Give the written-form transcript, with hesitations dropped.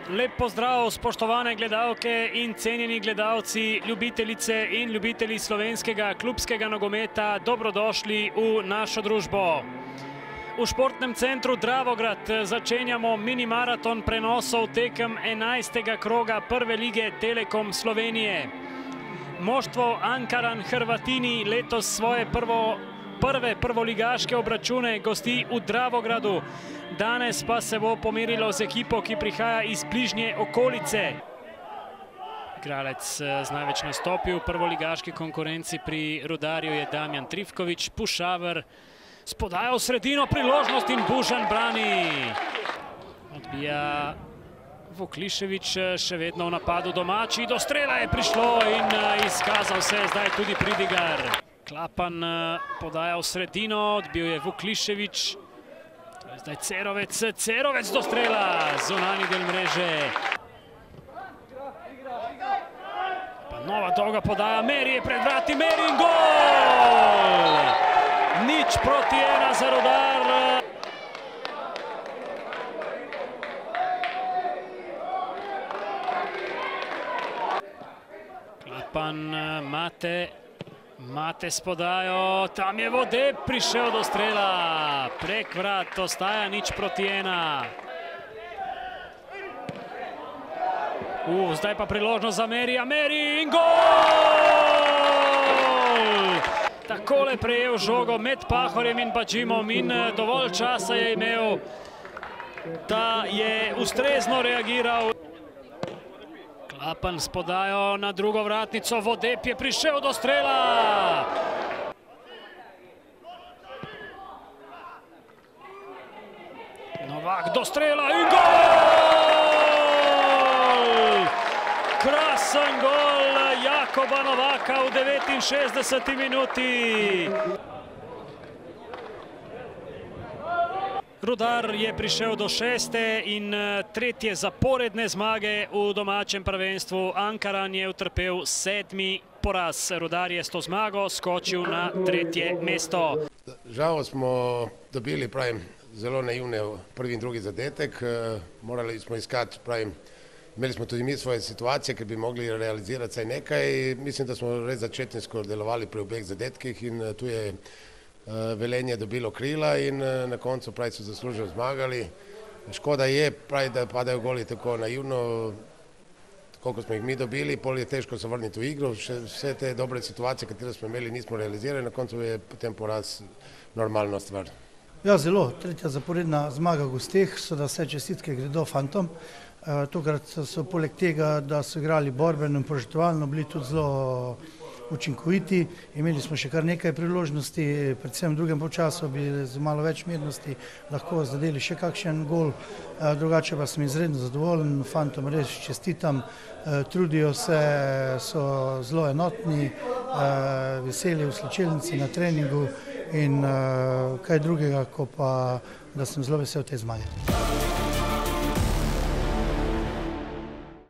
Lep pozdrav, spoštovane gledalke in cenjeni gledalci, ljubitelice in ljubitelji slovenskega klubskega nogometa, dobrodošli v našo družbo. V športnem centru Dravograd začenjamo mini maraton prenosov tekem 11. kroga prve lige Telekom Slovenije. Moštvo Ankaran Hrvatini letos svoje prve prvoligaške obračune gosti v Dravogradu. Danes pa se bo pomerilo z ekipo, ki prihaja iz bližnje okolice. Igralec z največ nastopi v prvoligaški konkurenci pri Rudarju je Damjan Trifković. Pušaver s podajo v sredino, priložnost in Bužan brani. Odbija Vuklišević, še vedno v napadu domači. Do strela je prišlo in izkazal se je zdaj tudi Pridigar. Klapan podaja v sredino, odbil je Vuklišević. Zdaj Cerovec do strela, zunanji del mreže. Pa nova dolga podaja, Meri je pred vrati, Meri in gol! 0:1 za Rudar. Klapan, Mate s podajo, tam je Vodeb prišel do strela, prek vrat ostaja 0:1. Zdaj pa priložnost za Merija, Meri in gol! Takole prejel žogo med Pahorjem in Badžimom in dovolj časa je imel, da je ustrezno reagiral. Klapan s podajo na drugo vratnico, Vodeb je prišel do strela. Novak do strela in gol! Krasen gol Jakoba Novaka v 69. minuti. Rudar je prišel do 6. in 3. zaporedne zmage v domačem prvenstvu. Ankaran je utrpel 7. poraz. Rudar je s to zmago skočil na 3. mesto. Žal smo dobili, zelo naivne prvi in drugi zadetek. Morali smo iskati, imeli smo tudi mi svoje situacije, ker bi mogli realizirati vsaj nekaj. Mislim, da smo res začetniško delovali pri obeh zadetkih in tu je Velenje dobilo krila in na koncu so zasluženo zmagali. Škoda je, da padajo goli tako naivno, koliko smo jih mi dobili, pol je težko se vrniti v igro. Vse te dobre situacije, katere smo imeli, nismo realizirali, na koncu je potem poraz normalna stvar. Ja, zelo. 3. zaporedna zmaga v gosteh, so da vse čestitke gredo fantom. Tokrat so poleg tega, da so igrali borbeno in požrtvovalno, bili tudi zelo učinkoviti. Imeli smo še kar nekaj priložnosti, predvsem v drugem polčasu bi z malo več mirnosti lahko zadeli še kakšen gol. Drugače pa sem izredno zadovoljen, fantom res čestitam, trudijo se, so zelo enotni, veseli v slačilnici na treningu in kaj drugega, ko pa da sem zelo vesel te zmage.